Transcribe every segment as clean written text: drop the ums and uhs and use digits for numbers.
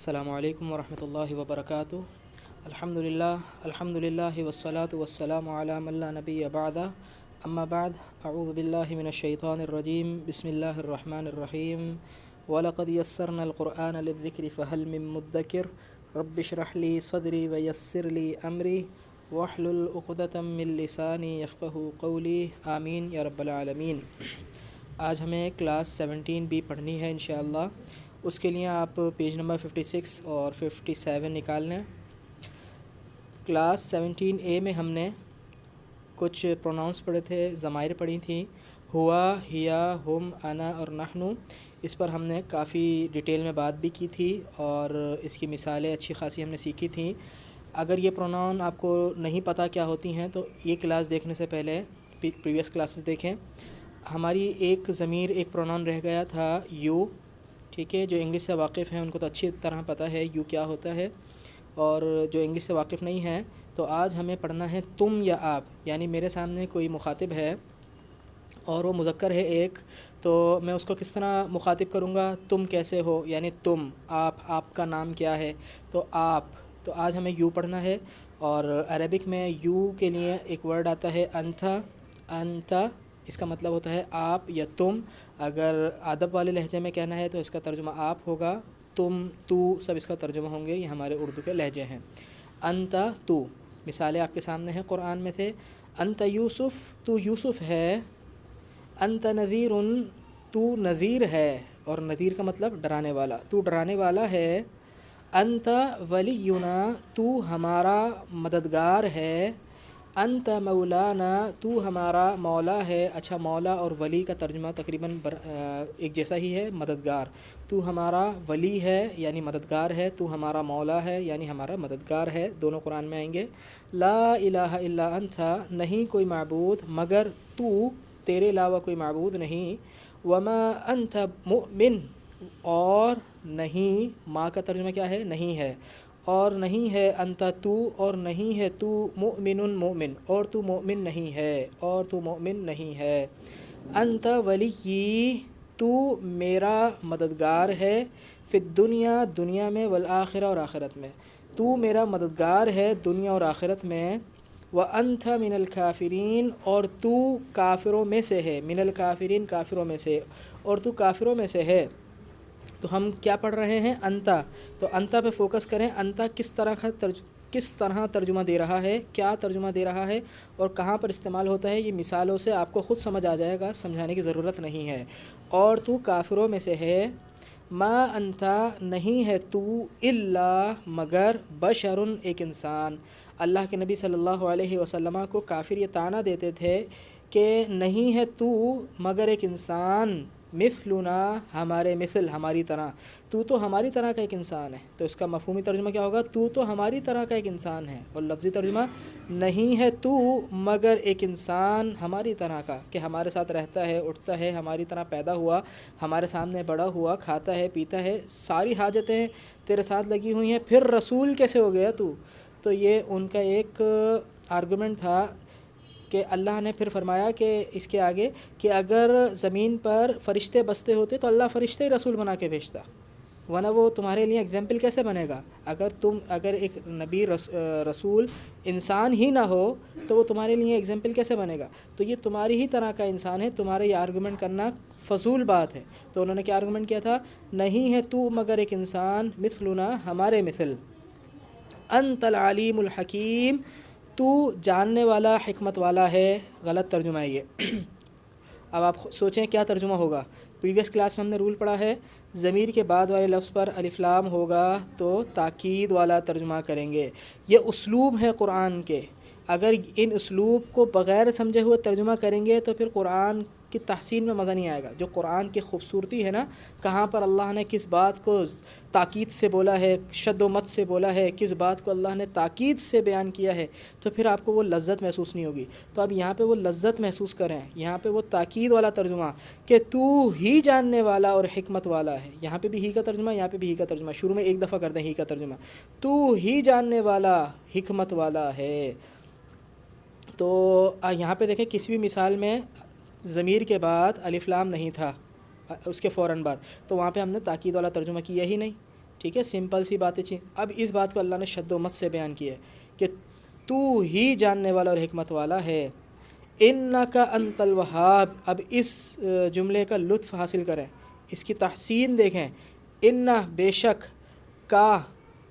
السلام علیکم ورحمۃ اللہ وبرکاتہ۔ الحمد للہ والصلاة والسلام علی من لا نبی بعد، اما بعد، اعوذ باللہ من الشیطان الرجیم، بسم اللہ الرحمن الرحیم۔ وَلَقَدْ يَسَّرْنَا الْقُرْآنَ لِلذِّكْرِ فَهَلْ مِن مُّدَّكِرٍ رَبِّ اشْرَحْ لِي صَدْرِي وَيَسِّرْ لِي أَمْرِي وَاحْلُلْ عُقْدَةً مِّن لِّسَانِي يَفْقَهُوا قَوْلِي آمین یا رب العالمین۔ آج ہمیں کلاس 17 بھی پڑھنی ہے انشاءاللہ۔ اس کے لیے آپ پیج نمبر 56 اور 57 نکال لیں۔ کلاس 17A میں ہم نے کچھ پروناؤنس پڑھے تھے، ضمائر پڑھی تھیں، ہوا، ہیا، ہم، انا اور نحنو۔ اس پر ہم نے کافی ڈیٹیل میں بات بھی کی تھی اور اس کی مثالیں اچھی خاصی ہم نے سیکھی تھیں۔ اگر یہ پروناؤن آپ کو نہیں پتہ کیا ہوتی ہیں تو یہ کلاس دیکھنے سے پہلے پریویس کلاسز دیکھیں۔ ہماری ایک ضمیر، ایک پروناؤن رہ گیا تھا یو، ٹھیک ہے۔ جو انگلش سے واقف ہیں ان کو تو اچھی طرح پتہ ہے یو کیا ہوتا ہے، اور جو انگلش سے واقف نہیں ہیں تو آج ہمیں پڑھنا ہے تم یا آپ، یعنی میرے سامنے کوئی مخاطب ہے اور وہ مذکر ہے ایک، تو میں اس کو کس طرح مخاطب کروں گا؟ تم کیسے ہو، یعنی تم، آپ کا نام کیا ہے، تو آپ۔ تو آج ہمیں یو پڑھنا ہے، اور عربک میں یو کے لیے ایک ورڈ آتا ہے انتا۔ انتا اس کا مطلب ہوتا ہے آپ یا تم۔ اگر ادب والے لہجے میں کہنا ہے تو اس کا ترجمہ آپ ہوگا، تم، تو، سب اس کا ترجمہ ہوں گے۔ یہ ہمارے اردو کے لہجے ہیں۔ انتا، تو۔ مثالیں آپ کے سامنے ہیں قرآن میں سے۔ انتا یوسف، تو یوسف ہے۔ انتا نذیر، تو نذیر ہے، اور نذیر کا مطلب ڈرانے والا، تو ڈرانے والا ہے۔ انتا ولینا، تو ہمارا مددگار ہے۔ انت مولانا، تو ہمارا مولا ہے۔ اچھا، مولا اور ولی کا ترجمہ تقریباً ایک جیسا ہی ہے، مددگار۔ تو ہمارا ولی ہے یعنی مددگار ہے، تو ہمارا مولا ہے یعنی ہمارا مددگار ہے، دونوں قرآن میں آئیں گے۔ لا الہ الا انت، نہیں کوئی معبود مگر تو، تیرے علاوہ کوئی معبود نہیں۔ وما انت مؤمن، اور نہیں، ما کا ترجمہ کیا ہے؟ نہیں ہے، اور نہیں ہے، انتا تو، اور نہیں ہے تو، مؤمن مومن، اور تو مومن نہیں ہے، اور تو مومن نہیں ہے۔ انتا ولی، تو میرا مددگار ہے، فی الدنیا، دنیا میں، والآخرہ، اور آخرت میں، تو میرا مددگار ہے دنیا اور آخرت میں۔ وانت من الکافرین، اور تو کافروں میں سے ہے، من الکافرین کافروں میں سے، اور تو کافروں میں سے ہے۔ تو ہم کیا پڑھ رہے ہیں؟ انتا، تو انتا پہ فوکس کریں۔ انتا کس طرح ترجمہ دے رہا ہے، کیا ترجمہ دے رہا ہے، اور کہاں پر استعمال ہوتا ہے، یہ مثالوں سے آپ کو خود سمجھ آ جائے گا، سمجھانے کی ضرورت نہیں ہے۔ اور تو کافروں میں سے ہے۔ ما انتا، نہیں ہے تو، الا مگر، بشر، ایک انسان۔ اللہ کے نبی صلی اللہ علیہ وسلم کو کافر یہ طعنہ دیتے تھے کہ نہیں ہے تو مگر ایک انسان، مثلنا، ہمارے مثل، ہماری طرح، تو ہماری طرح کا ایک انسان ہے۔ تو اس کا مفہومی ترجمہ کیا ہوگا؟ تو ہماری طرح کا ایک انسان ہے، اور لفظی ترجمہ نہیں ہے تو مگر ایک انسان ہماری طرح کا، کہ ہمارے ساتھ رہتا ہے، اٹھتا ہے، ہماری طرح پیدا ہوا، ہمارے سامنے بڑا ہوا، کھاتا ہے، پیتا ہے، ساری حاجتیں تیرے ساتھ لگی ہوئی ہیں، پھر رسول کیسے ہو گیا تو؟ تو یہ ان کا ایک آرگومنٹ تھا کہ اللہ نے پھر فرمایا کہ اس کے آگے کہ اگر زمین پر فرشتے بستے ہوتے تو اللہ فرشتے ہی رسول بنا کے بھیجتا، ورنہ وہ تمہارے لیے اگزامپل کیسے بنے گا؟ اگر ایک نبی رسول انسان ہی نہ ہو تو وہ تمہارے لیے اگزامپل کیسے بنے گا؟ تو یہ تمہاری ہی طرح کا انسان ہے، تمہارا یہ آرگومنٹ کرنا فضول بات ہے۔ تو انہوں نے کیا آرگومنٹ کیا تھا؟ نہیں ہے تو مگر ایک انسان، مثلنا، ہمارے مثل۔ انت العلیم الحکیم، تو جاننے والا، حکمت والا ہے۔ غلط ترجمہ ہے یہ۔ اب آپ سوچیں کیا ترجمہ ہوگا۔ پریویس کلاس میں ہم نے رول پڑھا ہے، ضمیر کے بعد والے لفظ پر الف لام ہوگا تو تاکید والا ترجمہ کریں گے۔ یہ اسلوب ہے قرآن کے، اگر ان اسلوب کو بغیر سمجھے ہوئے ترجمہ کریں گے تو پھر قرآن کی تحسین میں مزہ نہیں آئے گا۔ جو قرآن کی خوبصورتی ہے نا، کہاں پر اللہ نے کس بات کو تاکید سے بولا ہے، شد و مت سے بولا ہے، کس بات کو اللہ نے تاکید سے بیان کیا ہے، تو پھر آپ کو وہ لذت محسوس نہیں ہوگی۔ تو اب یہاں پہ وہ لذت محسوس کریں، یہاں پہ وہ تاکید والا ترجمہ کہ تو ہی جاننے والا اور حکمت والا ہے۔ یہاں پہ بھی ہی کا ترجمہ، یہاں پہ بھی ہی کا ترجمہ، شروع میں ایک دفعہ کر دیں ہی کا ترجمہ، تو ہی جاننے والا، حکمت والا ہے۔ تو یہاں پہ دیکھیں کسی بھی مثال میں ضمیر کے بعد الف لام نہیں تھا اس کے فوراً بعد، تو وہاں پہ ہم نے تاکید والا ترجمہ کیا ہی نہیں، ٹھیک ہے، سمپل سی باتیں چیز. اب اس بات کو اللہ نے شد و مت سے بیان کیا ہے کہ تو ہی جاننے والا اور حکمت والا ہے. انک انت الوہاب. اب اس جملے کا لطف حاصل کریں، اس کی تحسین دیکھیں. ان بے شک، کا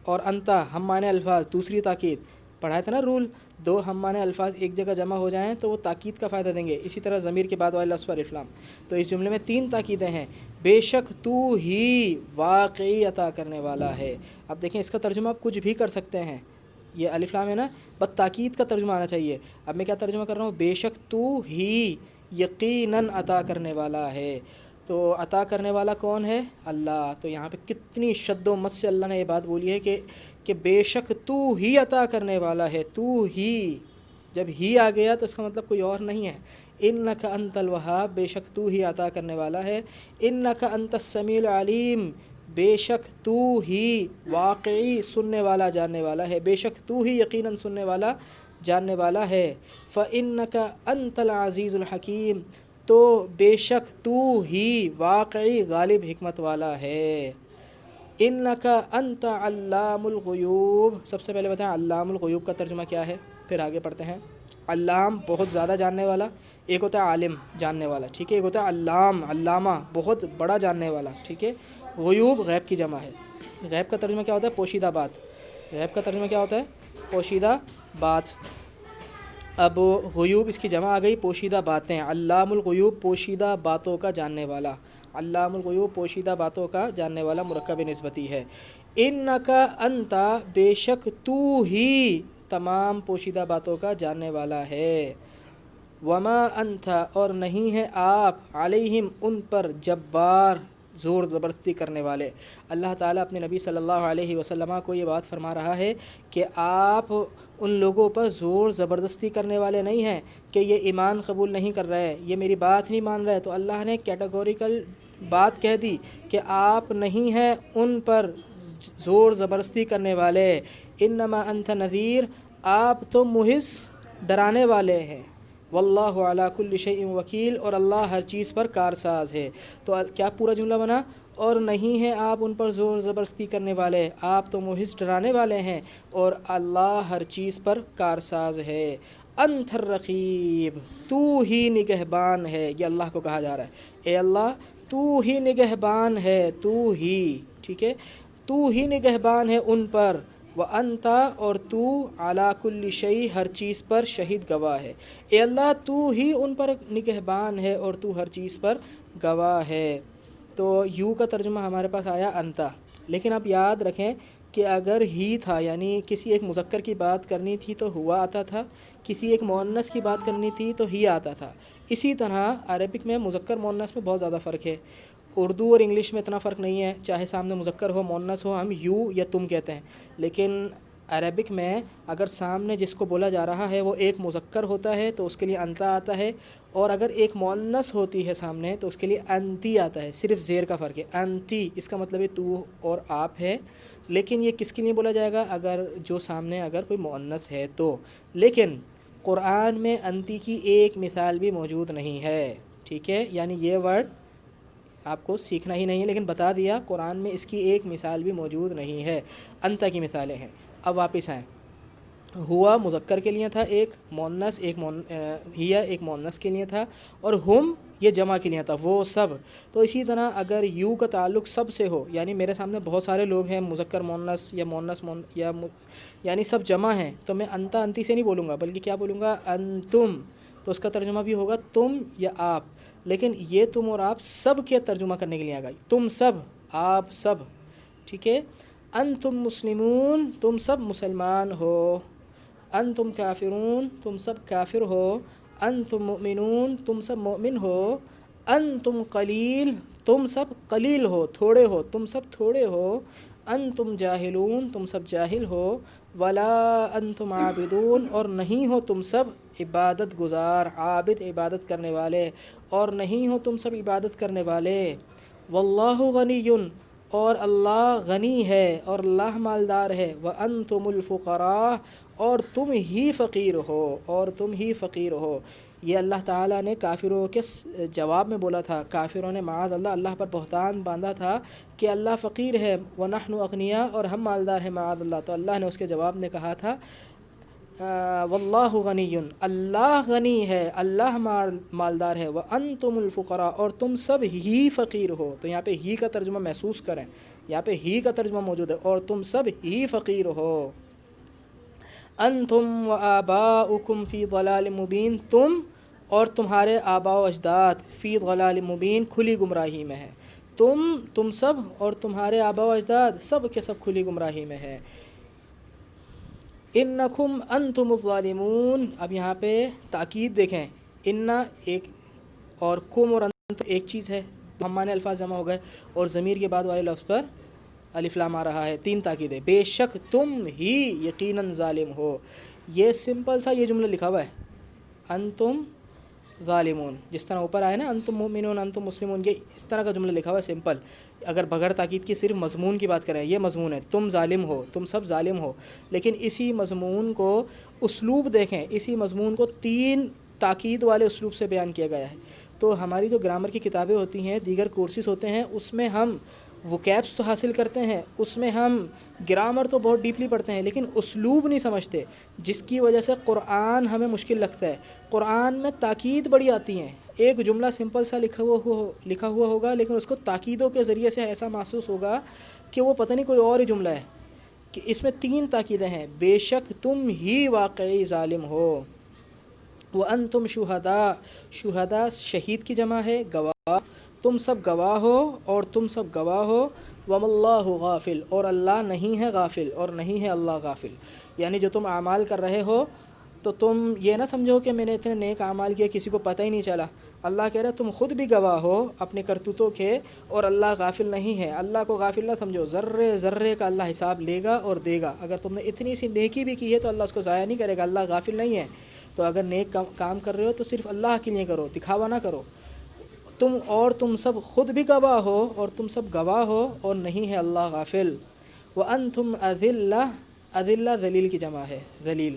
اور انتا ہم معنی الفاظ، دوسری تاکید. پڑھایا تھا نا رول، دو ہم معنی الفاظ ایک جگہ جمع ہو جائیں تو وہ تاکید کا فائدہ دیں گے. اسی طرح ضمیر کے بعد والے لفظ پر الفلام. تو اس جملے میں 3 تاکیدیں ہیں. بے شک تو ہی واقعی عطا کرنے والا ہے. اب دیکھیں اس کا ترجمہ آپ کچھ بھی کر سکتے ہیں. یہ الف لام ہے نا، بس تاکید کا ترجمہ آنا چاہیے. اب میں کیا ترجمہ کر رہا ہوں؟ بے شک تو ہی یقیناً عطا کرنے والا ہے. تو عطا کرنے والا کون ہے؟ اللہ. تو یہاں پہ کتنی شد و مت سے اللہ نے یہ بات بولی ہے کہ بے شک تو ہی عطا کرنے والا ہے. تو ہی، جب ہی آ گیا تو اس کا مطلب کوئی اور نہیں ہے. انک انت الوہاب، بے شک تو ہی عطا کرنے والا ہے. انک انت السمیع العلیم، بے شک تو ہی واقعی سننے والا جاننے والا ہے. بے شک تو ہی یقیناً سننے والا جاننے والا ہے. فَإِنَّكَ أَنْتَ الْعَزِيزُ الْحَكِيمُ، تو بے شک تو ہی واقعی غالب حکمت والا ہے. اِنَّكَ أَنْتَ عَلَّامُ الْغُیُوب. سب سے پہلے بتائیں علام الغیوب کا ترجمہ کیا ہے، پھر آگے پڑھتے ہیں. علام بہت زیادہ جاننے والا، ایک ہوتا ہے عالم جاننے والا، ٹھیک ہے. ایک ہوتا ہے علام، علامہ بہت بڑا جاننے والا، ٹھیک ہے. غیوب غیب کی جمع ہے. غیب کا ترجمہ کیا ہوتا ہے؟ پوشیدہ بات. غیب کا ترجمہ کیا ہوتا ہے؟ پوشیدہ بات. اب غیوب اس کی جمع آ گئی، پوشیدہ باتیں. علام الغیوب پوشیدہ باتوں کا جاننے والا. علام الغیوب پوشیدہ باتوں کا جاننے والا مرکب نسبتی ہے. انک انت، بے شک تو ہی تمام پوشیدہ باتوں کا جاننے والا ہے. وما انت، اور نہیں ہے آپ، علیہم ان پر، جبار زور زبردستی کرنے والے. اللہ تعالیٰ اپنے نبی صلی اللہ علیہ وسلم کو یہ بات فرما رہا ہے کہ آپ ان لوگوں پر زور زبردستی کرنے والے نہیں ہیں کہ یہ ایمان قبول نہیں کر رہے، یہ میری بات نہیں مان رہے. تو اللہ نے کیٹیگوریکل بات کہہ دی کہ آپ نہیں ہیں ان پر زور زبردستی کرنے والے. انما انت نذیر، آپ تو محض ڈرانے والے ہیں. واللہ علی کل شیء وکیل، اور اللہ ہر چیز پر کارساز ہے. تو کیا پورا جملہ بنا؟ اور نہیں ہیں آپ ان پر زور زبردستی کرنے والے، آپ تو محض ڈرانے والے ہیں، اور اللہ ہر چیز پر کارساز ہے. انت الرقیب، تو ہی نگہبان ہے. یہ اللہ کو کہا جا رہا ہے، اے اللہ تو ہی نگہبان ہے، تو ہی، ٹھیک ہے، تو ہی نگہبان ہے ان پر. وَأَنْتَ، اور تو، عَلَى كُلِّ شَيْءٍ ہر چیز پر شہید گواہ ہے. اے اللہ تو ہی ان پر نگہبان ہے اور تو ہر چیز پر گواہ ہے. تو یو کا ترجمہ ہمارے پاس آیا انتا، لیکن آپ یاد رکھیں کہ اگر ہی تھا، یعنی کسی ایک مذکر کی بات کرنی تھی تو ہوا آتا تھا، کسی ایک مؤنث کی بات کرنی تھی تو ہی آتا تھا. اسی طرح عربک میں مذکر مؤنث میں بہت زیادہ فرق ہے. اردو اور انگلش میں اتنا فرق نہیں ہے، چاہے سامنے مذکر ہو مؤنث ہو ہم یو یا تم کہتے ہیں. لیکن عربک میں اگر سامنے جس کو بولا جا رہا ہے وہ ایک مذکر ہوتا ہے تو اس کے لیے انتا آتا ہے، اور اگر ایک مؤنث ہوتی ہے سامنے تو اس کے لیے انتی آتا ہے. صرف زیر کا فرق ہے. انتی اس کا مطلب ہے تو اور آپ ہے، لیکن یہ کس کے لیے بولا جائے گا؟ اگر جو سامنے اگر کوئی مؤنث ہے تو. لیکن قرآن میں انتی کی ایک مثال بھی موجود نہیں ہے، ٹھیک ہے. یعنی یہ ورڈ آپ کو سیکھنا ہی نہیں ہے، لیکن بتا دیا قرآن میں اس کی ایک مثال بھی موجود نہیں ہے. انتا کی مثالیں ہیں. اب واپس آئیں. ہوا مذکر کے لیے تھا ایک مؤنث، ہیا ایک مؤنث کے لیے تھا، اور ہم یہ جمع کے لیے تھا، وہ سب. تو اسی طرح اگر یو کا تعلق سب سے ہو، یعنی میرے سامنے بہت سارے لوگ ہیں، مذکر مؤنث یا مؤنث یعنی سب جمع ہیں، تو میں انتا انتی سے نہیں بولوں گا، بلکہ کیا بولوں گا؟ انتم. تو اس کا ترجمہ بھی ہوگا تم یا آپ. لیکن یہ تم اور آپ سب کے ترجمہ کرنے کے لیے آ گئی، تم سب، آپ سب، ٹھیک ہے. انتم مسلمون، تم سب مسلمان ہو. انتم کافرون، تم سب کافر ہو. انتم مؤمنون، تم سب مومن ہو. انتم قلیل، تم سب قلیل ہو، تھوڑے ہو، تم سب تھوڑے ہو. انتم جاہلون، تم سب جاہل ہو. ولا انتم عابدون، اور نہیں ہو تم سب عبادت گزار، عابد عبادت کرنے والے، اور نہیں ہو تم سب عبادت کرنے والے. واللہ غنی، اور اللہ غنی ہے اور اللہ مالدار ہے. وانتم الفقراء، اور تم ہی فقیر ہو، اور تم ہی فقیر ہو. یہ اللہ تعالیٰ نے کافروں کے جواب میں بولا تھا. کافروں نے معاذ اللہ اللہ پر بہتان باندھا تھا کہ اللہ فقیر ہے وَنَحْنُ أَغْنِيَاء، اور ہم مالدار ہیں معاذ اللہ. تو اللہ نے اس کے جواب میں کہا تھا واللہ غنی، اللہ غنی ہے، اللہ مالدار ہے، وَأَنْتُمُ الْفُقَرَاء، اور تم سب ہی فقیر ہو. تو یہاں پہ ہی کا ترجمہ محسوس کریں، یہاں پہ ہی کا ترجمہ موجود ہے، اور تم سب ہی فقیر ہو. انتم وآباؤکم فی ضلال مبین، تم اور تمہارے آباء و اجداد فی ضلال مبین، کھلی گمراہی میں ہے. تم سب اور تمہارے آباء و اجداد سب کے سب کھلی گمراہی میں ہے. انکم انتم الظالمون، اب یہاں پہ تاکید دیکھیں، ان ایک اور کم اور انت ایک چیز ہے، تو ہم معنی الفاظ جمع ہو گئے، اور ضمیر کے بعد والے لفظ پر الف لام آ رہا ہے. 3 تاکید ہے. بے شک تم ہی یقیناً ظالم ہو. یہ سمپل سا یہ جملہ لکھا ہوا ہے، انتم ظالمون، جس طرح اوپر آئے نا انتم مؤمنون انتم مسلمون، یہ اس طرح کا جملہ لکھا ہوا ہے سمپل. اگر بغیر تاکید کی صرف مضمون کی بات کریں، یہ مضمون ہے، تم ظالم ہو، تم سب ظالم ہو. لیکن اسی مضمون کو اسلوب دیکھیں، اسی مضمون کو 3 تاکید والے اسلوب سے بیان کیا گیا ہے. تو ہماری جو گرامر کی کتابیں ہوتی ہیں، دیگر کورسز ہوتے ہیں، اس میں ہم وکیبس تو حاصل کرتے ہیں، اس میں ہم گرامر تو بہت ڈیپلی پڑھتے ہیں، لیکن اسلوب نہیں سمجھتے، جس کی وجہ سے قرآن ہمیں مشکل لگتا ہے. قرآن میں تاکید بڑی آتی ہیں. ایک جملہ سمپل سا لکھا ہوا ہوگا، لیکن اس کو تاکیدوں کے ذریعے سے ایسا محسوس ہوگا کہ وہ پتہ نہیں کوئی اور ہی جملہ ہے، کہ اس میں 3 تاکیدیں ہیں. بے شک تم ہی واقعی ظالم ہو. وَأَنْتُمْ شُهَدَاء، شہداء شہید کی جمع ہے، گواہ. تم سب گواہ ہو، اور تم سب گواہ ہو. وَمَا اللَّهُ غافل، اور اللہ نہیں ہے غافل، اور نہیں ہے اللہ غافل. یعنی جو تم اعمال کر رہے ہو، تو تم یہ نہ سمجھو کہ میں نے اتنے نیک اعمال کیے کسی کو پتہ ہی نہیں چلا. اللہ کہہ رہا ہے تم خود بھی گواہ ہو اپنے کرتوتوں کے، اور اللہ غافل نہیں ہے. اللہ کو غافل نہ سمجھو، ذرے ذرے کا اللہ حساب لے گا اور دے گا. اگر تم نے اتنی سی نیکی بھی کی ہے تو اللہ اس کو ضائع نہیں کرے گا، اللہ غافل نہیں ہے. تو اگر نیک کام کر رہے ہو تو صرف اللہ کے لیے کرو، دکھاوا نہ کرو. تم سب خود بھی گواہ ہو، اور تم سب گواہ ہو، اور نہیں ہے اللہ غافل. وَأَنْتُمْ أَذِلَّةٌ، اذلہ ذلیل کی جمع ہے، ذلیل،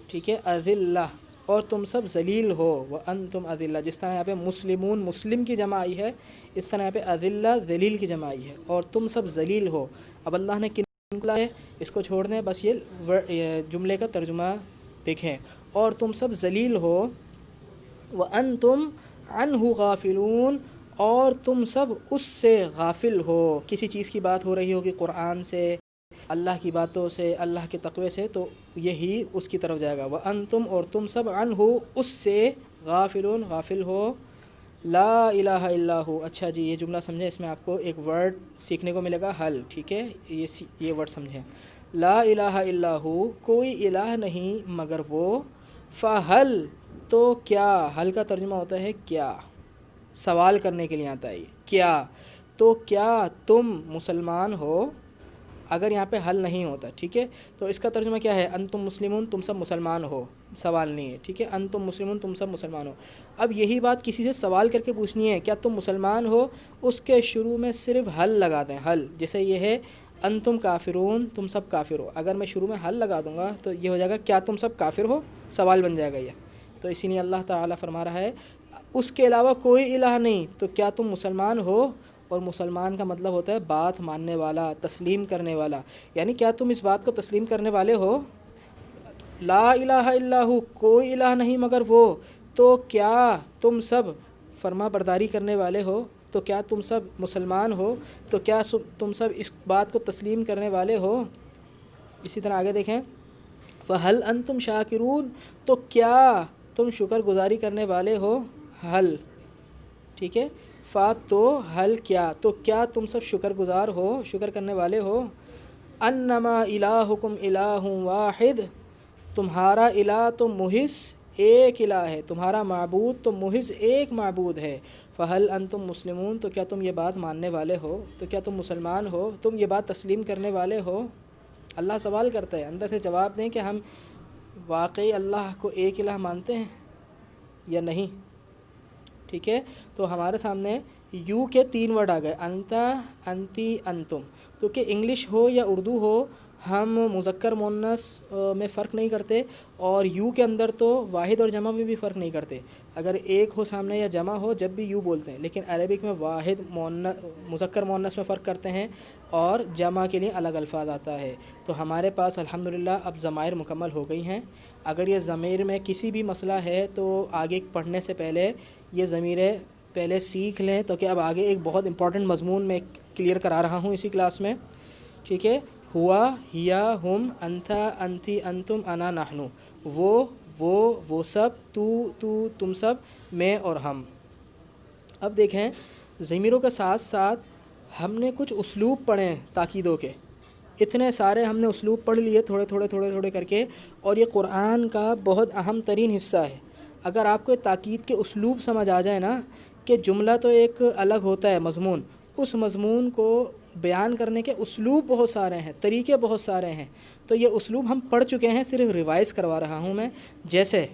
ٹھیک ہے. اذلہ، اور تم سب ذلیل ہو. وَأَنْتُمْ أَذِلَّةٌ، جس طرح یہاں پہ مسلمون مسلم کی جمع آئی ہے، اس طرح یہاں پہ اذلہ ذلیل کی جمع آئی ہے، اور تم سب ذلیل ہو. اب اللہ نے کن کو لایا ہے، اس کو چھوڑ دیں، بس یہ جملے کا ترجمہ دیکھیں. اور تم سب ذلیل ہو. وَأَنْتُمْ عَنْهُ غَافِلُونَ، اور تم سب اس سے غافل ہو. کسی چیز کی بات ہو رہی ہوگی قرآن سے، اللہ کی باتوں سے، اللہ کے تقوی سے، تو یہی اس کی طرف جائے گا. وَأَنْتُمْ، اور تم سب عَنْهُ اس سے غافلون، غافل ہو. لا الہ الا ہو. اچھا جی، یہ جملہ سمجھیں، اس میں آپ کو ایک ورڈ سیکھنے کو ملے گا، حل، ٹھیک ہے. یہ ورڈ سمجھیں، لا الہ الا ہو، کوئی الہ نہیں مگر وہ. فَهَلْ، تو کیا، حل کا ترجمہ ہوتا ہے کیا، سوال کرنے کے لیے آتا ہے. کیا، تو کیا تم مسلمان ہو. اگر یہاں پہ حل نہیں ہوتا، ٹھیک ہے، تو اس کا ترجمہ کیا ہے، انتم مسلمون، تم سب مسلمان ہو. سوال نہیں ہے، ٹھیک ہے، انتم مسلمون، تم سب مسلمان ہو. اب یہی بات کسی سے سوال کر کے پوچھنی ہے، کیا تم مسلمان ہو، اس کے شروع میں صرف حل لگا دیں. حل جیسے یہ ہے انتم کافرون، تم سب کافر ہو. اگر میں شروع میں حل لگا دوں گا تو یہ ہو جائے گا کیا تم سب کافر ہو، سوال بن جائے گا یہ. تو اسی لیے اللہ تعالیٰ فرما رہا ہے اس کے علاوہ کوئی الہ نہیں، تو کیا تم مسلمان ہو. اور مسلمان کا مطلب ہوتا ہے بات ماننے والا، تسلیم کرنے والا. یعنی کیا تم اس بات کو تسلیم کرنے والے ہو، لا الہ الا ہو، کوئی الہ نہیں مگر وہ. تو کیا تم سب فرما برداری کرنے والے ہو، تو کیا تم سب مسلمان ہو، تو کیا تم سب اس بات کو تسلیم کرنے والے ہو. اسی طرح آگے دیکھیں، فَهَلْ أَنْتُمْ شَاكِرُونَ، تو کیا تم شکر گزاری کرنے والے ہو. حل، ٹھیک ہے، تو حل کیا، تو کیا تم سب شکر گزار ہو، شکر کرنے والے ہو. انما الہکم الہ واحد، تمہارا الہ تو محض ایک الہ ہے، تمہارا معبود تو محض ایک معبود ہے. فہل انتم مسلمون، تو کیا تم یہ بات ماننے والے ہو، تو کیا تم مسلمان ہو، تم یہ بات تسلیم کرنے والے ہو. اللہ سوال کرتا ہے، اندر سے جواب دیں کہ ہم واقعی اللہ کو ایک الہ مانتے ہیں یا نہیں. ٹھیک ہے، تو ہمارے سامنے یو کے 3 ورڈ آ گئے، انتا، انتی، انتم. تو کہ انگلش ہو یا اردو ہو، ہم مذکر مؤنث میں فرق نہیں کرتے، اور یو کے اندر تو واحد اور جمع میں بھی فرق نہیں کرتے. اگر ایک ہو سامنے یا جمع ہو جب بھی یو بولتے ہیں. لیکن عربک میں واحد مذکر مؤنث میں فرق کرتے ہیں اور جمع کے لیے الگ الفاظ آتا ہے. تو ہمارے پاس الحمدللہ اب ضمائر مکمل ہو گئی ہیں. اگر یہ ضمیر میں کسی بھی مسئلہ ہے تو آگے پڑھنے سے پہلے یہ ضمیریں پہلے سیکھ لیں، تو کہ اب آگے ایک بہت امپورٹنٹ مضمون میں کلیئر کرا رہا ہوں اسی کلاس میں. ٹھیک ہے، ہوا، ہیا، ہم، انتھا، انتی، انتم، انا، نحنو. وہ سب، تو، تم سب، میں اور ہم. اب دیکھیں ضمیروں کے ساتھ ساتھ ہم نے کچھ اسلوب پڑھے ہیں تاکیدوں کے. اتنے سارے ہم نے اسلوب پڑھ لیے تھوڑے کر کے، اور یہ قرآن کا بہت اہم ترین حصہ ہے. اگر آپ کو تاکید کے اسلوب سمجھ آ جائے نا، کہ جملہ تو ایک الگ ہوتا ہے مضمون، اس مضمون کو بیان کرنے کے اسلوب بہت سارے ہیں، طریقے بہت سارے ہیں. تو یہ اسلوب ہم پڑھ چکے ہیں، صرف ریوائز کروا رہا ہوں میں. جیسے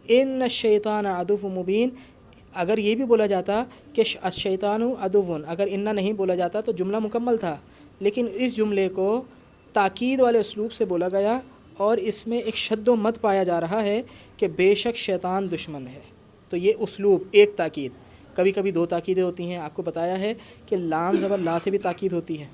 ان الشیطان عدو مبین، اگر یہ بھی بولا جاتا کہ الشیطان عدو، اگر انّا نہیں بولا جاتا تو جملہ مکمل تھا. لیکن اس جملے کو تاکید والے اسلوب سے بولا گیا، اور اس میں ایک شد و مد پایا جا رہا ہے کہ بے شک شیطان دشمن ہے. تو یہ اسلوب ایک تاکید. کبھی کبھی 2 تاکیدیں ہوتی ہیں. آپ کو بتایا ہے کہ لام زبر لا سے بھی تاکید ہوتی ہے.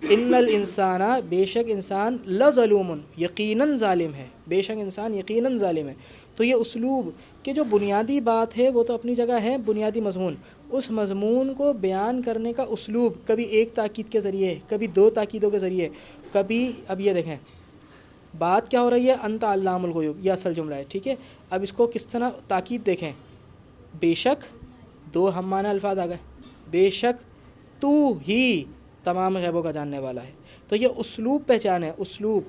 ان الانسان، بے شک انسان، لظلوم، یقیناً ظالم ہے. بے شک انسان یقیناً ظالم ہے. تو یہ اسلوب کہ جو بنیادی بات ہے وہ تو اپنی جگہ ہے، بنیادی مضمون، اس مضمون کو بیان کرنے کا اسلوب کبھی ایک تاکید کے ذریعے، کبھی 2 تاکیدوں کے ذریعے، کبھی. اب یہ دیکھیں بات کیا ہو رہی ہے، انت علام الغیوب، یہ اصل جملہ ہے. ٹھیک ہے، اب اس کو کس طرح تاکید دیکھیں. بے شک 2 ہم معنی الفاظ آ گئے. بے شک تو ہی تمام غیبوں کا جاننے والا ہے. تو یہ اسلوب پہچان ہے، اسلوب.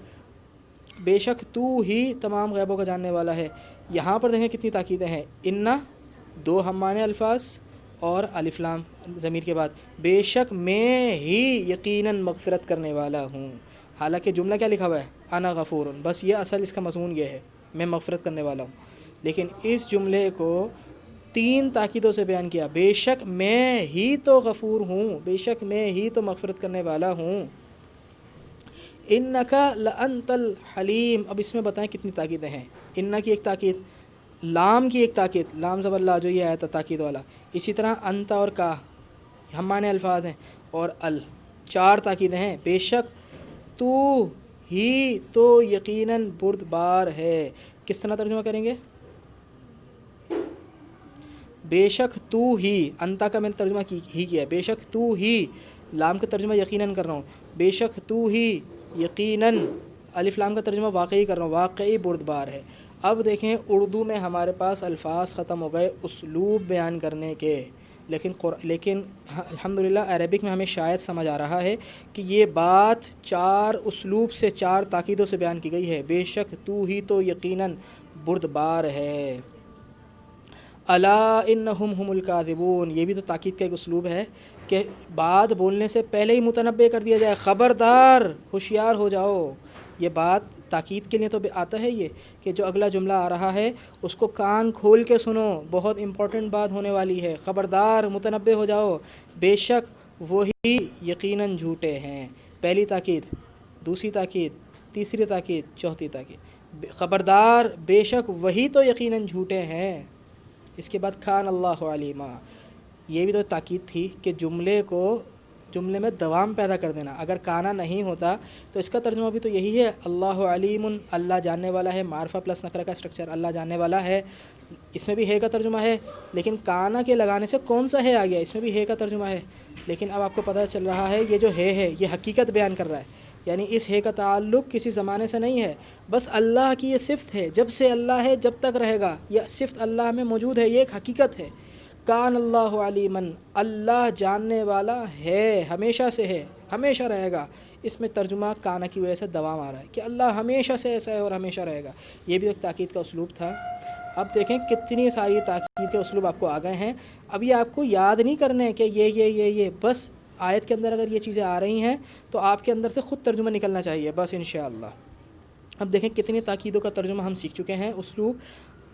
بے شک تو ہی تمام غیبوں کا جاننے والا ہے. یہاں پر دیکھیں کتنی تاکیدیں ہیں. انا 2 ہم معنی الفاظ اور الف لام ضمیر کے بعد. بے شک میں ہی یقیناً مغفرت کرنے والا ہوں. حالانکہ جملہ کیا لکھا ہوا ہے، انا غفور. بس یہ اصل اس کا مضمون یہ ہے، میں مغفرت کرنے والا ہوں. لیکن اس جملے کو 3 تاکیدوں سے بیان کیا. بے شک میں ہی تو غفور ہوں، بے شک میں ہی تو مغفرت کرنے والا ہوں. انکا لانت الحلیم. اب اس میں بتائیں کتنی تاکیدیں ہیں. انا کی ایک تاکید، لام کی ایک تاکید، لام زبر لا جو یہ آیا تھا تاکید والا. اسی طرح انت اور کا ہم معنی الفاظ ہیں، اور 4 تاکیدیں ہیں. بے شک تو ہی تو یقیناً بردبار ہے. کس طرح ترجمہ کریں گے؟ بے شک تو ہی، انتا کا میں نے ترجمہ ہی کیا ہے. بے شک تو ہی، لام کا ترجمہ یقیناً کر رہا ہوں. بے شک تو ہی یقیناً، الف لام کا ترجمہ واقعی کر رہا ہوں، واقعی بردبار ہے. اب دیکھیں اردو میں ہمارے پاس الفاظ ختم ہو گئے اسلوب بیان کرنے کے. لیکن الحمدللہ عربک میں ہمیں شاید سمجھ آ رہا ہے کہ یہ بات 4 اسلوب سے، 4 تاکیدوں سے بیان کی گئی ہے. بے شک تو ہی تو یقیناً بردبار ہے. الا انہم هم الکاذبون، یہ بھی تو تاکید کا ایک اسلوب ہے کہ بات بولنے سے پہلے ہی متنبع کر دیا جائے، خبردار، ہوشیار ہو جاؤ. یہ بات تاکید کے لیے تو آتا ہے یہ کہ جو اگلا جملہ آ رہا ہے اس کو کان کھول کے سنو، بہت امپورٹنٹ بات ہونے والی ہے. خبردار، متنبع ہو جاؤ. بے شک وہی یقیناً جھوٹے ہیں. پہلی تاکید، دوسری تاکید، تیسری تاکید، چوتھی تاکید. خبردار، بے شک وہی تو یقیناً جھوٹے ہیں. اس کے بعد کان اللہ علیما، یہ بھی تو تاکید تھی کہ جملے میں دوام پیدا کر دینا. اگر کانا نہیں ہوتا تو اس کا ترجمہ بھی تو یہی ہے، اللہ علیم، اللہ جاننے والا ہے. معرفہ پلس نکرہ کا اسٹرکچر، اللہ جاننے والا ہے. اس میں بھی ہے کا ترجمہ ہے، لیکن کانا کے لگانے سے کون سا ہے آ گیا، اس میں بھی ہے کا ترجمہ ہے. لیکن اب آپ کو پتہ چل رہا ہے یہ جو ہے یہ حقیقت بیان کر رہا ہے. یعنی اس ہے کا تعلق کسی زمانے سے نہیں ہے، بس اللہ کی یہ صفت ہے. جب سے اللہ ہے جب تک رہے گا، یہ صفت اللہ میں موجود ہے، یہ ایک حقیقت ہے. کان اللہ علیمن، اللہ جاننے والا ہے، ہمیشہ سے ہے، ہمیشہ رہے گا. اس میں ترجمہ کانا کی وجہ سے دوام آ رہا ہے کہ اللہ ہمیشہ سے ایسا ہے اور ہمیشہ رہے گا. یہ بھی ایک تاکید کا اسلوب تھا. اب دیکھیں کتنی ساری تاکید کے اسلوب آپ کو آ گئے ہیں. اب یہ آپ کو یاد نہیں کرنے کہ یہ بس آیت کے اندر اگر یہ چیزیں آ رہی ہیں تو آپ کے اندر سے خود ترجمہ نکلنا چاہیے بس انشاءاللہ. اب دیکھیں کتنی تاکیدوں کا ترجمہ ہم سیکھ چکے ہیں، اسلوب.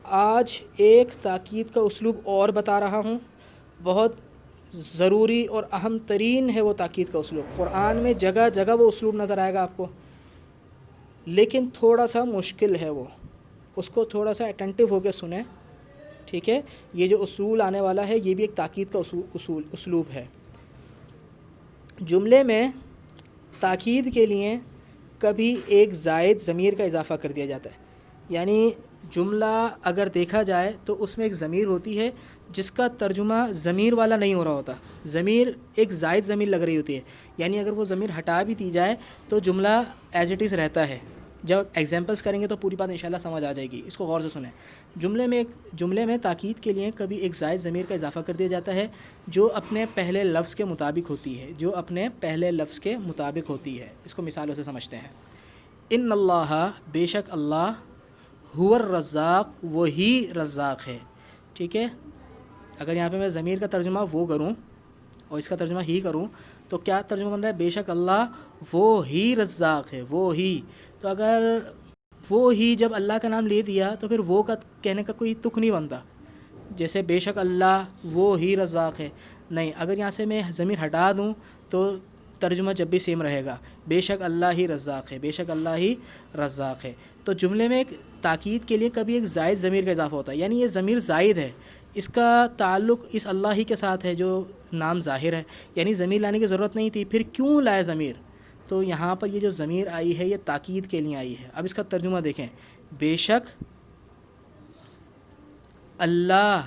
آج ایک تاکید کا اسلوب اور بتا رہا ہوں، بہت ضروری اور اہم ترین ہے وہ تاکید کا اسلوب. قرآن میں جگہ جگہ وہ اسلوب نظر آئے گا آپ کو، لیکن تھوڑا سا مشکل ہے وہ، اس کو تھوڑا سا اٹینٹیو ہو کے سنیں. ٹھیک ہے، یہ جو اصول آنے والا ہے یہ بھی ایک تاکید کا اسلوب ہے. جملے میں تاکید کے لیے کبھی ایک زائد ضمیر کا اضافہ کر دیا جاتا ہے. یعنی جملہ اگر دیکھا جائے تو اس میں ایک ضمیر ہوتی ہے جس کا ترجمہ ضمیر والا نہیں ہو رہا ہوتا، ضمیر ایک زائد ضمیر لگ رہی ہوتی ہے. یعنی اگر وہ ضمیر ہٹا بھی دی جائے تو جملہ ایز اٹ از رہتا ہے. جب ایگزامپلس کریں گے تو پوری بات انشاءاللہ سمجھ آ جائے گی، اس کو غور سے سنیں. جملے میں تاکید کے لیے کبھی ایک زائد ضمیر کا اضافہ کر دیا جاتا ہے جو اپنے پہلے لفظ کے مطابق ہوتی ہے، جو اپنے پہلے لفظ کے مطابق ہوتی ہے. اس کو مثالوں سے سمجھتے ہیں. ان اللہ، بے شک اللہ، هو الرزاق، وہی رزاق ہے. ٹھیک ہے، اگر یہاں پہ میں ضمیر کا ترجمہ وہ کروں اور اس کا ترجمہ ہی کروں تو کیا ترجمہ بن رہا ہے؟ بے شک اللہ وہ ہی رزاق ہے، وہ ہی. تو اگر وہ ہی جب اللہ کا نام لے دیا تو پھر وہ کا کہنے کا کوئی تک نہیں بنتا. جیسے بے شک اللہ وہ ہی رزاق ہے، نہیں. اگر یہاں سے میں ضمیر ہٹا دوں تو ترجمہ جب بھی سیم رہے گا، بے شک اللہ ہی رزاق ہے، بے شک اللہ ہی رزاق ہے. تو جملے میں ایک تاکید کے لیے کبھی ایک زائد ضمیر کا اضافہ ہوتا ہے. یعنی یہ ضمیر زائد ہے، اس کا تعلق اس اللہ ہی کے ساتھ ہے جو نام ظاہر ہے. یعنی ضمیر لانے کی ضرورت نہیں تھی، پھر کیوں لائے ضمیر؟ تو یہاں پر یہ جو ضمیر آئی ہے یہ تاکید کے لیے آئی ہے. اب اس کا ترجمہ دیکھیں، بے شک اللہ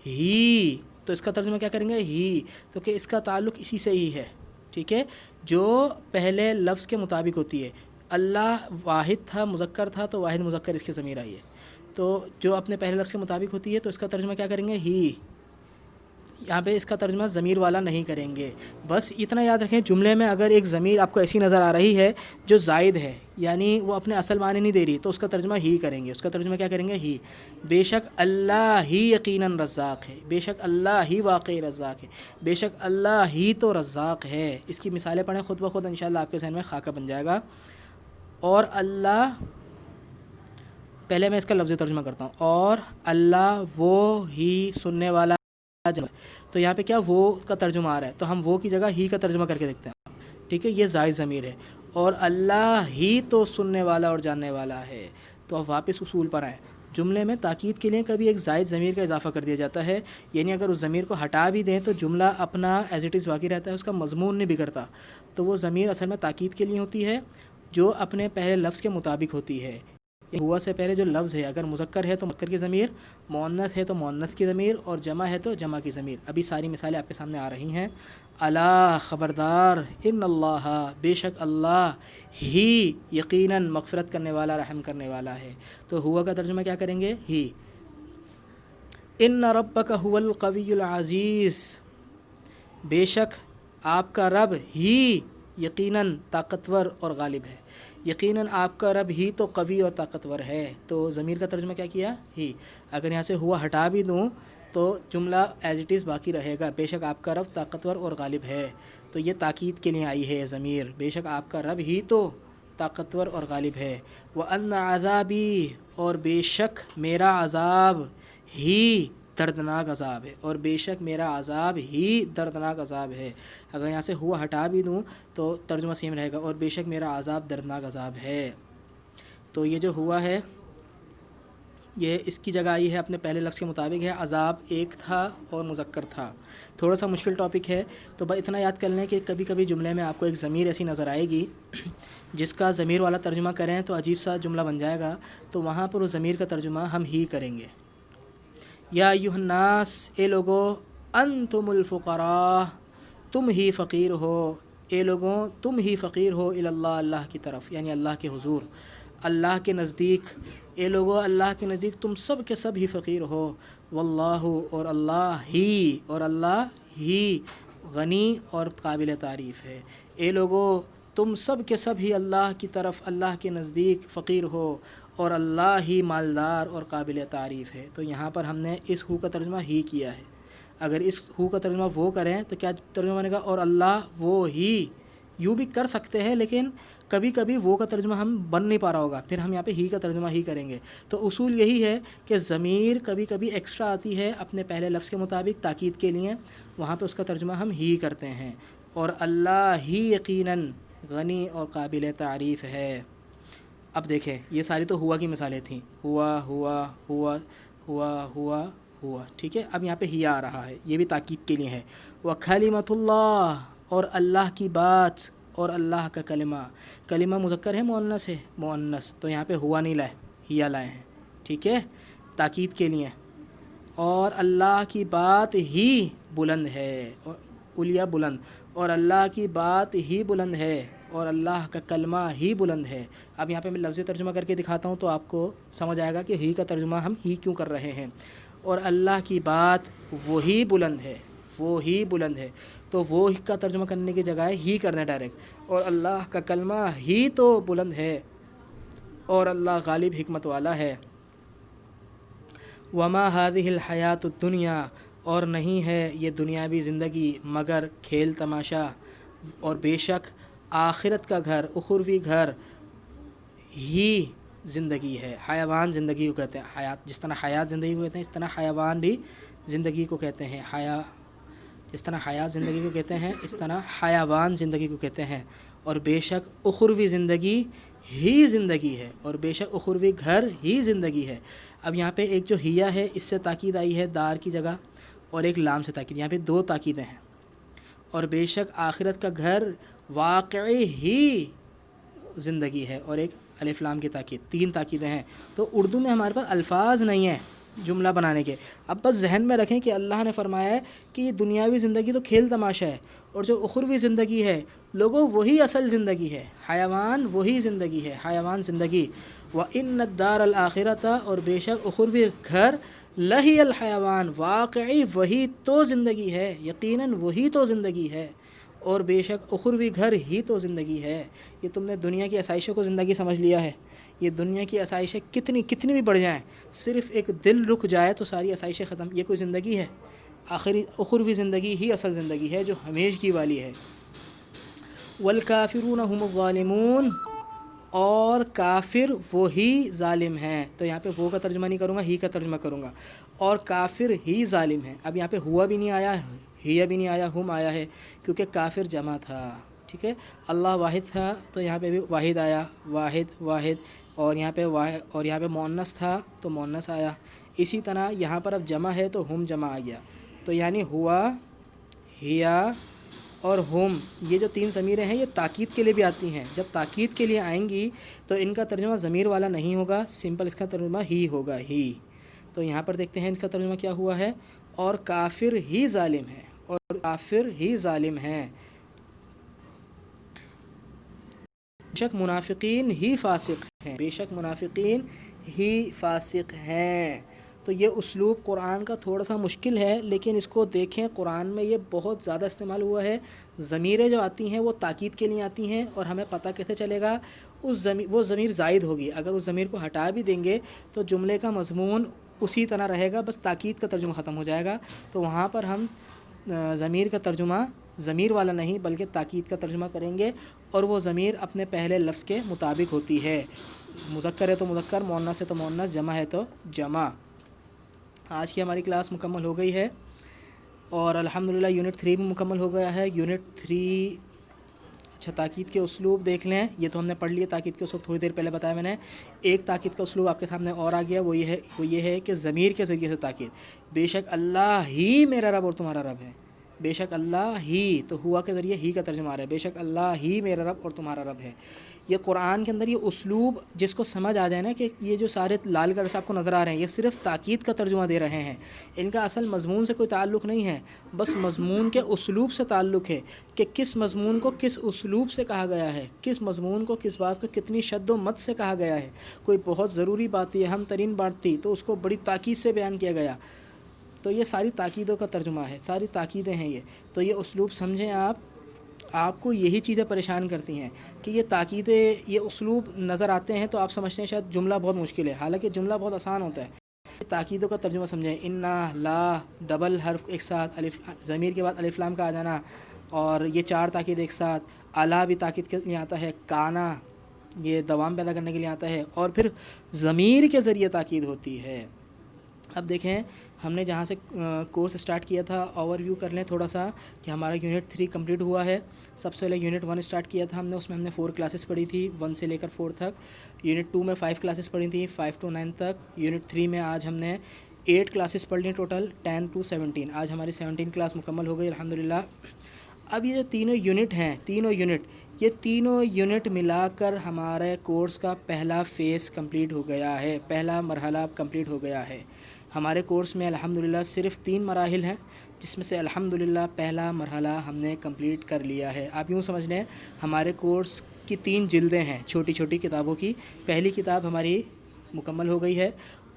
ہی، تو اس کا ترجمہ کیا کریں گے؟ ہی. تو کہ اس کا تعلق اسی سے ہی ہے. ٹھیک ہے، جو پہلے لفظ کے مطابق ہوتی ہے. اللہ واحد تھا، مذکر تھا، تو واحد مذکر اس کی ضمیر آئی ہے. تو جو اپنے پہلے لفظ کے مطابق ہوتی ہے تو اس کا ترجمہ کیا کریں گے؟ ہی. یہاں پہ اس کا ترجمہ ضمیر والا نہیں کریں گے. بس اتنا یاد رکھیں، جملے میں اگر ایک ضمیر آپ کو ایسی نظر آ رہی ہے جو زائد ہے، یعنی وہ اپنے اصل معنی نہیں دے رہی، تو اس کا ترجمہ ہی کریں گے. اس کا ترجمہ کیا کریں گے؟ ہی. بے شک اللہ ہی یقیناً رزاق ہے، بے شک اللہ ہی واقعی رزاق ہے، بے شک اللہ ہی تو رزاق ہے. اس کی مثالیں پڑھیں خود بخود انشاءاللہ آپ کے ذہن میں خاکہ بن جائے گا. اور اللہ، پہلے میں اس کا لفظی ترجمہ کرتا ہوں. اور اللہ وہ ہی سننے والا. تو یہاں پہ کیا وہ کا ترجمہ آ رہا ہے، تو ہم وہ کی جگہ ہی کا ترجمہ کر کے دیکھتے ہیں. ٹھیک ہے، یہ زائد ضمیر ہے. اور اللہ ہی تو سننے والا اور جاننے والا ہے. تو اب واپس اصول پر آئیں. جملے میں تاکید کے لیے کبھی ایک زائد ضمیر کا اضافہ کر دیا جاتا ہے. یعنی اگر اس ضمیر کو ہٹا بھی دیں تو جملہ اپنا ایز اٹ از باقی رہتا ہے، اس کا مضمون نہیں بگڑتا. تو وہ ضمیر اصل میں تاکید کے لیے ہوتی ہے جو اپنے پہلے لفظ کے مطابق ہوتی ہے. ہوا سے پہلے جو لفظ ہے اگر مذکر ہے تو مذکر کی ضمیر، مؤنث ہے تو مؤنث کی ضمیر، اور جمع ہے تو جمع کی ضمیر. ابھی ساری مثالیں آپ کے سامنے آ رہی ہیں. الا، خبردار، ان اللہ، بے شک اللہ، ہی یقیناً مغفرت کرنے والا، رحم کرنے والا ہے. تو ہوا کا ترجمہ کیا کریں گے؟ ہی. ان ربک هو القوی العزیز، بے شک آپ کا رب ہی یقیناً طاقتور اور غالب ہے. یقیناً آپ کا رب ہی تو قوی اور طاقتور ہے. تو ضمیر کا ترجمہ کیا کیا؟ ہی. اگر یہاں سے ہوا ہٹا بھی دوں تو جملہ ایز اٹ از باقی رہے گا، بے شک آپ کا رب طاقتور اور غالب ہے. تو یہ تاکید کے لیے آئی ہے یہ ضمیر، بے شک آپ کا رب ہی تو طاقتور اور غالب ہے. وَأَنَّ عَذَابِي، اور بے شک میرا عذاب ہی دردناک عذاب ہے، اور بے شک میرا عذاب ہی دردناک عذاب ہے. اگر یہاں سے ہوا ہٹا بھی دوں تو ترجمہ سیم رہے گا، اور بے شک میرا عذاب دردناک عذاب ہے. تو یہ جو ہوا ہے یہ اس کی جگہ آئی ہے اپنے پہلے لفظ کے مطابق ہے. عذاب ایک تھا اور مذکر تھا. تھوڑا سا مشکل ٹاپک ہے، تو بس اتنا یاد کر لیں کہ کبھی کبھی جملے میں آپ کو ایک ضمیر ایسی نظر آئے گی جس کا ضمیر والا ترجمہ کریں تو عجیب سا جملہ بن جائے گا. تو وہاں پر اس ضمیر کا ترجمہ ہم ہی کریں گے. یا ایھا الناس، اے لوگو، انتم الفقراء، تم ہی فقیر ہو. اے لوگوں، تم ہی فقیر ہو، اللہ، اللہ کی طرف، یعنی اللہ کے حضور، اللہ کے نزدیک. اے لوگو، اللہ کے نزدیک تم سب کے سب ہی فقیر ہو. واللہ، اور اللہ ہی غنی اور قابل تعریف ہے. اے لوگو، تم سب کے سب ہی اللہ کی طرف، اللہ کے نزدیک فقیر ہو، اور اللہ ہی مالدار اور قابل تعریف ہے. تو یہاں پر ہم نے اس ہو کا ترجمہ ہی کیا ہے. اگر اس ہو کا ترجمہ وہ کریں تو کیا ترجمہ بنے گا؟ اور اللہ وہ ہی یوں بھی کر سکتے ہیں لیکن کبھی کبھی وہ کا ترجمہ ہم بن نہیں پا رہا ہوگا، پھر ہم یہاں پہ ہی کا ترجمہ ہی کریں گے۔ تو اصول یہی ہے کہ ضمیر کبھی کبھی ایکسٹرا آتی ہے اپنے پہلے لفظ کے مطابق تاکید کے لیے، وہاں پہ اس کا ترجمہ ہم ہی کرتے ہیں۔ اور اللہ ہی یقیناً غنی اور قابل تعریف ہے۔ اب دیکھیں یہ ساری تو ہوا کی مثالیں تھیں، ہوا ہوا ہوا ہوا ہوا ہوا، ٹھیک ہے۔ اب یہاں پہ ہی آ رہا ہے، یہ بھی تاکید کے لیے ہے۔ وَكَلِمَةُ اللّہ، اور اللہ کی بات، اور اللہ کا کلمہ۔ کلمہ مذکر ہے مؤنث ہے؟ مؤنث، تو یہاں پہ ہوا نہیں لائے، ہیا لائے ہیں، ٹھیک ہے، تاکید کے لیے۔ اور اللہ کی بات ہی بلند ہے، اور علیا بلند، اور اللہ کی بات ہی بلند ہے، اور اللہ کا کلمہ ہی بلند ہے۔ اب یہاں پہ میں لفظی ترجمہ کر کے دکھاتا ہوں تو آپ کو سمجھ آئے گا کہ ہی کا ترجمہ ہم ہی کیوں کر رہے ہیں۔ اور اللہ کی بات وہی بلند ہے، وہی بلند ہے، تو وہ کا ترجمہ کرنے کی جگہ ہی کرنا ہے ڈائریکٹ۔ اور اللہ کا کلمہ ہی تو بلند ہے، اور اللہ غالب حکمت والا ہے۔ وما هذه الحیات الدنیا، اور نہیں ہے یہ دنیاوی زندگی مگر کھیل تماشا، اور بے شک آخرت کا گھر، اخروی گھر ہی زندگی ہے۔ حیوان زندگی کو کہتے ہیں، حیات جس طرح حیات زندگی کو کہتے ہیں اس طرح حیوان بھی زندگی کو کہتے ہیں، جس طرح حیات زندگی کو کہتے ہیں اس طرح حیوان زندگی کو کہتے ہیں۔ اور بے شک اخروی زندگی ہی زندگی ہے، اور بے شک اخروی گھر ہی زندگی ہے۔ اب یہاں پہ ایک جو ہیا ہے اس سے تاکید آئی ہے دار کی جگہ، اور ایک لام سے تاکید، یہاں پہ دو تاکیدیں ہیں۔ اور بے شک آخرت کا گھر واقعی ہی زندگی ہے، اور ایک الف لام کی تاکید، تین تاکیدیں ہیں۔ تو اردو میں ہمارے پاس الفاظ نہیں ہیں جملہ بنانے کے، اب بس ذہن میں رکھیں کہ اللہ نے فرمایا ہے کہ یہ دنیاوی زندگی تو کھیل تماشا ہے، اور جو اخروی زندگی ہے لوگوں وہی اصل زندگی ہے، حیوان وہی زندگی ہے، حیوان زندگی۔ وَإِنَّ الدَّارَ الْآخِرَةَ، اور بے شک اخروی گھر، لَهِيَ الْحَيَوَانُ، واقعی وہی تو زندگی ہے، یقیناً وہی تو زندگی ہے، اور بے شک اخروی گھر ہی تو زندگی ہے۔ یہ تم نے دنیا کی آسائشوں کو زندگی سمجھ لیا ہے، یہ دنیا کی آسائشیں کتنی بھی بڑھ جائیں، صرف ایک دل رک جائے تو ساری آسائشیں ختم، یہ کوئی زندگی ہے؟ اخروی زندگی ہی اصل زندگی ہے جو ہمیشگی والی ہے۔ والکافرون هم الظالمون، اور کافر وہی ظالم ہیں۔ تو یہاں پہ وہ کا ترجمہ نہیں کروں گا، ہی کا ترجمہ کروں گا، اور کافر ہی ظالم ہیں۔ اب یہاں پہ ہوا بھی نہیں آیا، ہیا بھی نہیں آیا، ہم آیا ہے، کیونکہ کافر جمع تھا، ٹھیک ہے۔ اللہ واحد تھا تو یہاں پہ بھی واحد آیا، واحد، اور یہاں پہ مؤنث تھا تو مؤنث آیا۔ اسی طرح یہاں پر اب جمع ہے تو ہم جمع آ گیا، تو یعنی ہوا، ہیا اور ہم، یہ جو تین ضمیریں ہیں یہ تاکید کے لیے بھی آتی ہیں۔ جب تاکید کے لیے آئیں گی تو ان کا ترجمہ ضمیر والا نہیں ہوگا، سمپل اس کا ترجمہ ہی ہوگا، ہی۔ تو یہاں پر دیکھتے ہیں ان کا ترجمہ کیا ہوا ہے، اور کافر ہی ظالم ہے، اور کافر ہی ظالم ہیں، بے شک منافقین ہی فاسق ہیں، بے شک منافقین ہی فاسق ہیں۔ تو یہ اسلوب قرآن کا تھوڑا سا مشکل ہے، لیکن اس کو دیکھیں قرآن میں یہ بہت زیادہ استعمال ہوا ہے۔ ضمیریں جو آتی ہیں وہ تاکید کے لیے آتی ہیں، اور ہمیں پتہ کیسے چلے گا، وہ ضمیر زائد ہوگی، اگر اس ضمیر کو ہٹا بھی دیں گے تو جملے کا مضمون اسی طرح رہے گا، بس تاکید کا ترجمہ ختم ہو جائے گا۔ تو وہاں پر ہم ضمیر کا ترجمہ ضمیر والا نہیں بلکہ تاکید کا ترجمہ کریں گے، اور وہ ضمیر اپنے پہلے لفظ کے مطابق ہوتی ہے، مذکر ہے تو مذکر، مؤنث ہے تو مؤنث، جمع ہے تو جمع۔ آج کی ہماری کلاس مکمل ہو گئی ہے، اور الحمدللہ یونٹ 3 بھی مکمل ہو گیا ہے۔ یونٹ 3، اچھا تاکید کے اسلوب دیکھ لیں، یہ تو ہم نے پڑھ لیے تاکید کے اسلوب، تھوڑی دیر پہلے بتایا میں نے۔ ایک تاکید کا اسلوب آپ کے سامنے اور آ گیا، وہ یہ ہے کہ ضمیر کے ذریعے سے تاکید، بے شک اللہ ہی میرا رب اور تمہارا رب ہے، بے شک اللہ ہی، تو ہوا کے ذریعے ہی کا ترجمہ آ رہا ہے، بے شک اللہ ہی میرا رب اور تمہارا رب ہے۔ یہ قرآن کے اندر یہ اسلوب جس کو سمجھ آ جائے نا کہ یہ جو سارے لال گڑھ سے آپ کو نظر آ رہے ہیں یہ صرف تاکید کا ترجمہ دے رہے ہیں، ان کا اصل مضمون سے کوئی تعلق نہیں ہے، بس مضمون کے اسلوب سے تعلق ہے کہ کس مضمون کو کس اسلوب سے کہا گیا ہے، کس مضمون کو کس بات کو کتنی شد و مد سے کہا گیا ہے۔ کوئی بہت ضروری بات تھی، اہم ترین بات تھی تو اس کو بڑی تاکید سے بیان کیا گیا، تو یہ ساری تاکیدوں کا ترجمہ ہے، ساری تاکیدیں ہیں یہ۔ تو یہ اسلوب سمجھیں آپ کو یہی چیزیں پریشان کرتی ہیں کہ یہ تاکیدیں، یہ اسلوب نظر آتے ہیں تو آپ سمجھتے ہیں شاید جملہ بہت مشکل ہے، حالانکہ جملہ بہت آسان ہوتا ہے۔ تاکیدوں کا ترجمہ سمجھیں، انا، لا، ڈبل حرف ایک ساتھ، الف ضمیر کے بعد الف لام کا آ جانا، اور یہ چار تاکید ایک ساتھ، الا بھی تاکید کے لیے آتا ہے، کانا یہ دوام پیدا کرنے کے لیے آتا ہے، اور پھر ضمیر کے ذریعے تاکید ہوتی ہے۔ اب دیکھیں ہم نے جہاں سے کورس اسٹارٹ کیا تھا، اوور ویو کر لیں تھوڑا سا کہ ہمارا یونٹ 3 کمپلیٹ ہوا ہے۔ سب سے پہلے یونٹ 1 اسٹارٹ کیا تھا ہم نے، اس میں ہم نے 4 کلاسز پڑھی تھی، 1 سے لے کر 4 تک۔ یونٹ 2 میں 5 کلاسز پڑھی تھیں، 5 to 9 تک۔ یونٹ 3 میں آج ہم نے 8 کلاسز پڑھ لی ٹوٹل، 10 to 17۔ آج ہماری 17 کلاس مکمل ہو گئی الحمدللہ۔ اب یہ جو تینوں یونٹ ہیں، یہ تینوں یونٹ ملا کر ہمارے کورس کا پہلا فیز کمپلیٹ ہو گیا ہے، پہلا مرحلہ کمپلیٹ ہو گیا ہے۔ ہمارے کورس میں الحمدللہ صرف 3 مراحل ہیں، جس میں سے الحمدللہ پہلا مرحلہ ہم نے کمپلیٹ کر لیا ہے۔ آپ یوں سمجھ لیں ہمارے کورس کی 3 جلدیں ہیں چھوٹی چھوٹی کتابوں کی۔ پہلی کتاب ہماری مکمل ہو گئی ہے۔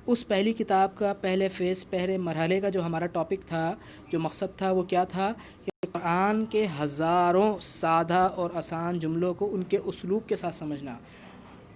اس پہلی کتاب کا پہلے فیز، پہلے مرحلے کا جو ہمارا ٹاپک تھا، جو مقصد تھا، وہ کیا تھا کہ قرآن کے ہزاروں سادہ اور آسان جملوں کو ان کے اسلوب کے ساتھ سمجھنا۔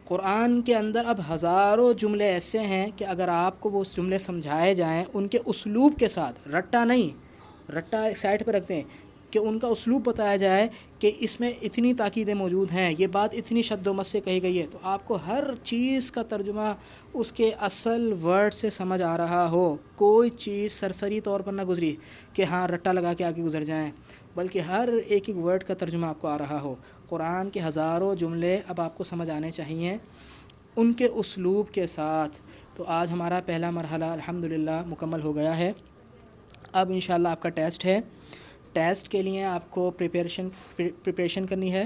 قرآن کے اندر اب ہزاروں جملے ایسے ہیں کہ اگر آپ کو وہ جملے سمجھائے جائیں ان کے اسلوب کے ساتھ، رٹا نہیں، رٹا ایک سائڈ پہ رکھتے ہیں، کہ ان کا اسلوب بتایا جائے کہ اس میں اتنی تاکیدیں موجود ہیں، یہ بات اتنی شد و مت سے کہی گئی ہے، تو آپ کو ہر چیز کا ترجمہ اس کے اصل ورڈ سے سمجھ آ رہا ہو، کوئی چیز سرسری طور پر نہ گزری کہ ہاں رٹا لگا کے آگے گزر جائیں، بلکہ ہر ایک ورڈ کا ترجمہ آپ کو آ رہا ہو۔ قرآن کے ہزاروں جملے اب آپ کو سمجھ آنے چاہیے ان کے اسلوب کے ساتھ۔ تو آج ہمارا پہلا مرحلہ الحمدللہ مکمل ہو گیا ہے۔ اب انشاءاللہ آپ کا ٹیسٹ ہے۔ ٹیسٹ کے لیے آپ کو پریپریشن کرنی ہے۔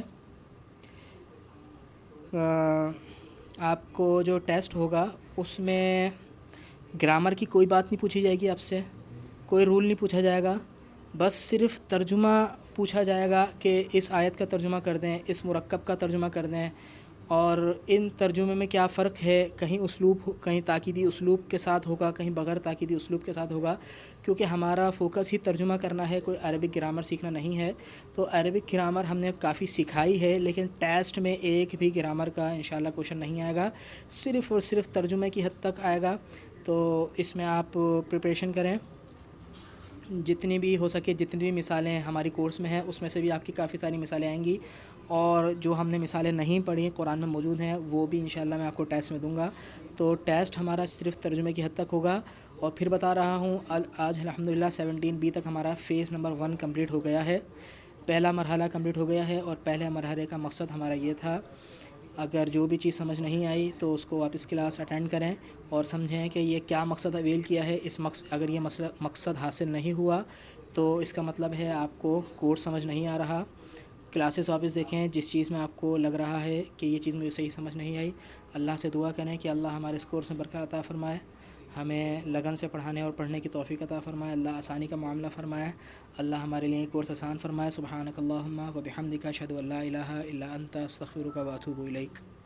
آپ کو جو ٹیسٹ ہوگا اس میں گرامر کی کوئی بات نہیں پوچھی جائے گی آپ سے، کوئی رول نہیں پوچھا جائے گا، بس صرف ترجمہ پوچھا جائے گا کہ اس آیت کا ترجمہ کر دیں، اس مرکب کا ترجمہ کر دیں، اور ان ترجمے میں کیا فرق ہے، کہیں اسلوب، کہیں تاکیدی اسلوب کے ساتھ ہوگا، کہیں بغیر تاکیدی اسلوب کے ساتھ ہوگا، کیونکہ ہمارا فوکس ہی ترجمہ کرنا ہے، کوئی عربک گرامر سیکھنا نہیں ہے۔ تو عربک گرامر ہم نے کافی سکھائی ہے، لیکن ٹیسٹ میں ایک بھی گرامر کا انشاءاللہ کوشچن نہیں آئے گا، صرف اور صرف ترجمے کی حد تک آئے گا۔ تو اس میں آپ پریپریشن کریں، جتنی بھی ہو سکے، جتنی بھی مثالیں ہماری کورس میں ہیں اس میں سے بھی آپ کی کافی ساری مثالیں آئیں گی، اور جو ہم نے مثالیں نہیں پڑھی قرآن میں موجود ہیں وہ بھی انشاءاللہ میں آپ کو ٹیسٹ میں دوں گا۔ تو ٹیسٹ ہمارا صرف ترجمے کی حد تک ہوگا، اور پھر بتا رہا ہوں آج الحمدللہ 17B تک ہمارا فیز نمبر 1 کمپلیٹ ہو گیا ہے، پہلا مرحلہ کمپلیٹ ہو گیا ہے، اور پہلے مرحلے کا مقصد ہمارا یہ تھا۔ اگر جو بھی چیز سمجھ نہیں آئی تو اس کو واپس کلاس اٹینڈ کریں اور سمجھیں کہ یہ کیا مقصد اویل کیا ہے، اس اگر یہ مقصد حاصل نہیں ہوا تو اس کا مطلب ہے آپ کو کورس سمجھ نہیں آ رہا۔ کلاسز واپس دیکھیں، جس چیز میں آپ کو لگ رہا ہے کہ یہ چیز مجھے صحیح سمجھ نہیں آئی، اللہ سے دعا کریں کہ اللہ ہمارے اس کورس میں برکت عطا فرمائے، ہمیں لگن سے پڑھانے اور پڑھنے کی توفیق عطا فرمائے، اللہ آسانی کا معاملہ فرمائے، اللہ ہمارے لیے کورس آسان فرمائے۔ سبحانک اللہم و بحمدک، اشہد ان لا الہ الا انت، استغفرک و اتوب الیک۔